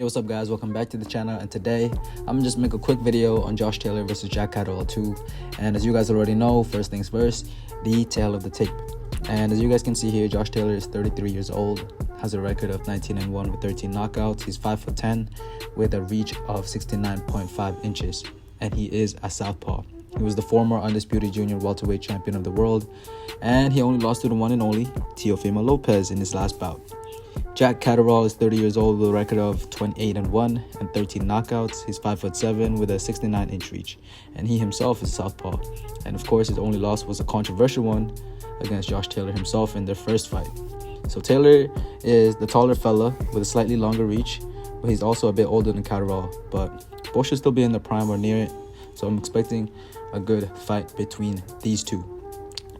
Hey, what's up guys, welcome back to the channel, and today I'm gonna just make a quick video on Josh Taylor versus Jack Catterall 2. And as you guys already know, first things first, the tale of the tape. And as you guys can see here, Josh Taylor is 33 years old, has a record of 19-1 with 13 knockouts. He's 5'10" with a reach of 69.5 inches, and he is a southpaw. He was the former undisputed junior welterweight champion of the world, and he only lost to the one and only Teofimo Lopez in his last bout. Jack Catterall is 30 years old with a record of 28-1 and 13 knockouts. He's 5'7" with a 69-inch reach, and he himself is southpaw. And of course, his only loss was a controversial one against Josh Taylor himself in their first fight. So Taylor is the taller fella with a slightly longer reach, but he's also a bit older than Catterall. But both should still be in the prime or near it, so I'm expecting a good fight between these two.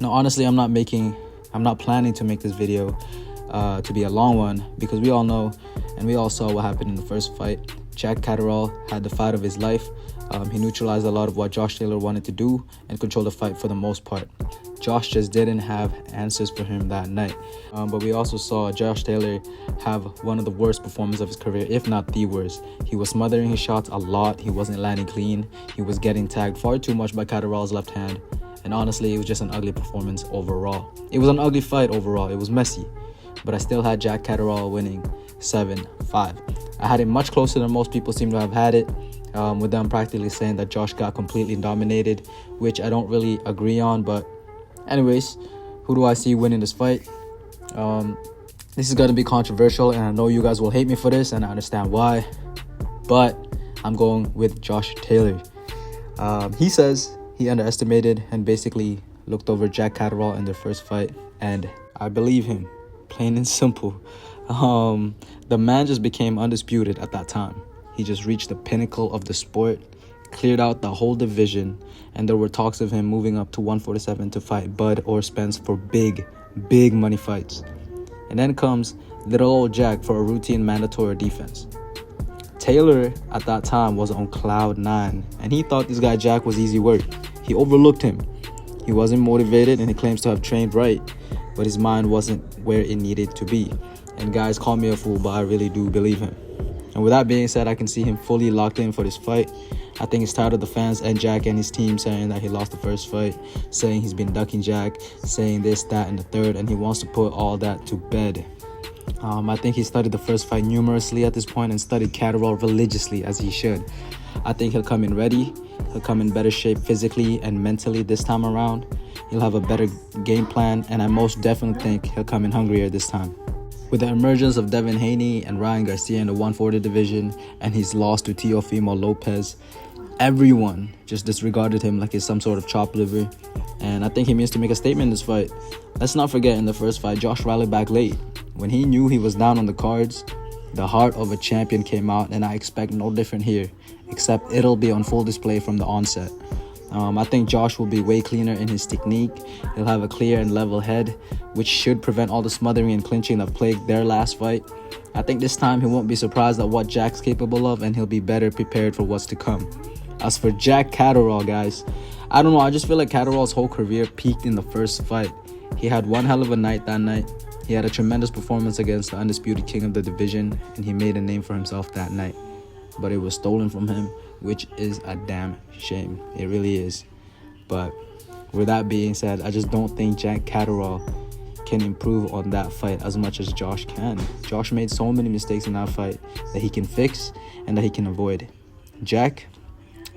Now, honestly, I'm not planning to make this video to be a long one, because we all know and we all saw what happened in the first fight. Jack Catterall had the fight of his life. He neutralized a lot of what Josh Taylor wanted to do and controlled the fight for the most part. Josh just didn't have answers for him that night. But we also saw Josh Taylor have one of the worst performances of his career, if not the worst. He was smothering his shots a lot. He wasn't landing clean. He was getting tagged far too much by Catterall's left hand. And honestly, it was just an ugly performance overall. It was an ugly fight overall. It was messy. But I still had Jack Catterall winning 7-5. I had it much closer than most people seem to have had it, with them practically saying that Josh got completely dominated, which I don't really agree on. But anyways, who do I see winning this fight? This is going to be controversial, and I know you guys will hate me for this, and I understand why, but I'm going with Josh Taylor. He says he underestimated and basically looked over Jack Catterall in their first fight, and I believe him. Plain and simple. The man just became undisputed at that time. He just reached the pinnacle of the sport, cleared out the whole division, and there were talks of him moving up to 147 to fight Bud or Spence for big money fights. And then comes little old Jack for a routine mandatory defense. Taylor at that time was on cloud 9, and he thought this guy Jack was easy work. He overlooked him. He wasn't motivated, and he claims to have trained right, but his mind wasn't where it needed to be. And guys, call me a fool, but I really do believe him. And with that being said, I can see him fully locked in for this fight. I think he's tired of the fans and Jack and his team saying that he lost the first fight, saying he's been ducking Jack, saying this, that, and the third, and he wants to put all that to bed. I think he studied the first fight numerously at this point and studied Catterall religiously, as he should. I think he'll come in ready. He'll come in better shape physically and mentally this time around. He'll have a better game plan, and I most definitely think he'll come in hungrier this time. With the emergence of Devin Haney and Ryan Garcia in the 140 division, and his loss to Teofimo Lopez, everyone just disregarded him like he's some sort of chopped liver, and I think he means to make a statement in this fight. Let's not forget, in the first fight, Josh rallied back late. When he knew he was down on the cards, the heart of a champion came out, and I expect no different here, except it'll be on full display from the onset. I think Josh will be way cleaner in his technique. He'll have a clear and level head, which should prevent all the smothering and clinching that plagued their last fight. I think this time he won't be surprised at what Jack's capable of, and he'll be better prepared for what's to come. As for Jack Catterall, guys, I don't know, I just feel like Catterall's whole career peaked in the first fight. He had one hell of a night that night. He had a tremendous performance against the undisputed king of the division, and he made a name for himself that night. But it was stolen from him, which is a damn shame. It really is. But with that being said, I just don't think Jack Catterall can improve on that fight as much as Josh can. Josh made so many mistakes in that fight that he can fix and that he can avoid. Jack,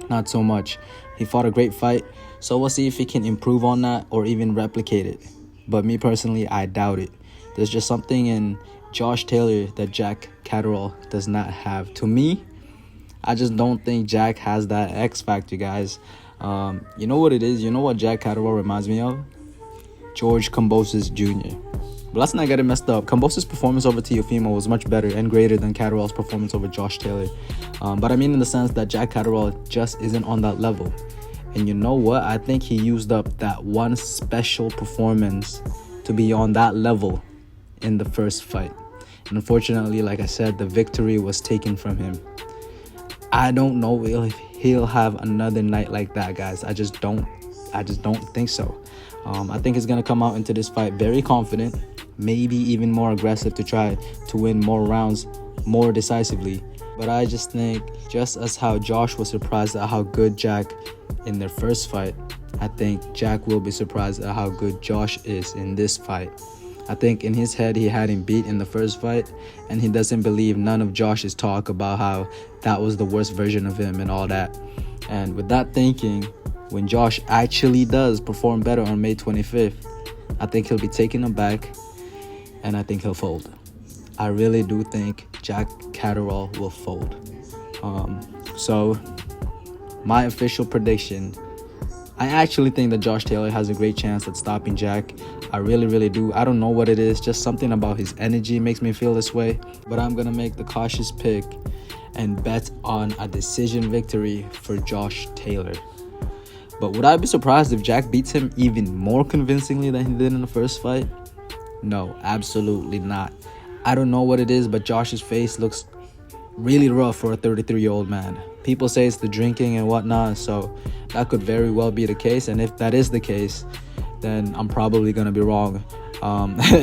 not so much. He fought a great fight, so we'll see if he can improve on that or even replicate it. But me personally, I doubt it. There's just something in Josh Taylor that Jack Catterall does not have. To me, I just don't think Jack has that X factor, guys. You know what it is? You know what Jack Catterall reminds me of? George Kambosos Jr. But let's not get it messed up. Kambosos' performance over Teofimo was much better and greater than Catterall's performance over Josh Taylor. But I mean in the sense that Jack Catterall just isn't on that level. And you know what? I think he used up that one special performance to be on that level in the first fight. And unfortunately, like I said, the victory was taken from him. I don't know if he'll have another night like that, guys. I just don't think so. I think he's gonna come out into this fight very confident, maybe even more aggressive to try to win more rounds more decisively. But I just think, just as how Josh was surprised at how good Jack in their first fight, I think Jack will be surprised at how good Josh is in this fight. I think in his head he had him beat in the first fight, and he doesn't believe none of Josh's talk about how that was the worst version of him and all that. And with that thinking, when Josh actually does perform better on May 25th, I think he'll be taken aback, and I think he'll fold. I really do think Jack Catterall will fold. So my official prediction, I actually think that Josh Taylor has a great chance at stopping Jack. I really do. I don't know what it is, just something about his energy makes me feel this way. But I'm gonna make the cautious pick and bet on a decision victory for Josh Taylor. But would I be surprised if Jack beats him even more convincingly than he did in the first fight? No, absolutely not. I don't know what it is, but Josh's face looks really rough for a 33-year-old man. People say it's the drinking and whatnot, so that could very well be the case. And if that is the case, then I'm probably going to be wrong.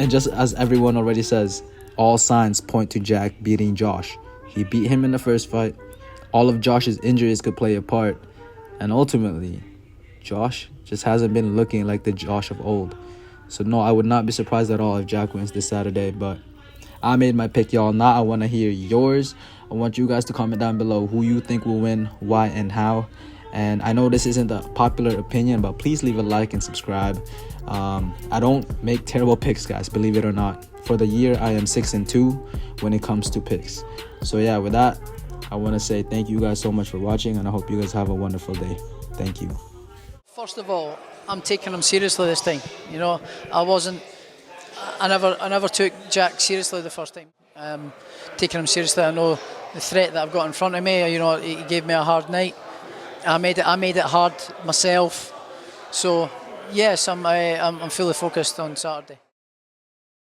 Just as everyone already says, all signs point to Jack beating Josh. He beat him in the first fight. All of Josh's injuries could play a part. And ultimately, Josh just hasn't been looking like the Josh of old. So no, I would not be surprised at all if Jack wins this Saturday. But I made my pick, y'all. Now I want to hear yours. I want you guys to comment down below who you think will win, why, and how. And I know this isn't a popular opinion, but please leave a like and subscribe. I don't make terrible picks, guys, believe it or not. For the year, I am 6-2 when it comes to picks. So yeah, with that, I want to say thank you guys so much for watching, and I hope you guys have a wonderful day. Thank you. First of all, I'm taking him seriously this time. You know, I never took Jack seriously the first time. Taking him seriously, I know the threat that I've got in front of me. You know, he gave me a hard night. I made it hard myself. So yes, I'm fully focused on Saturday.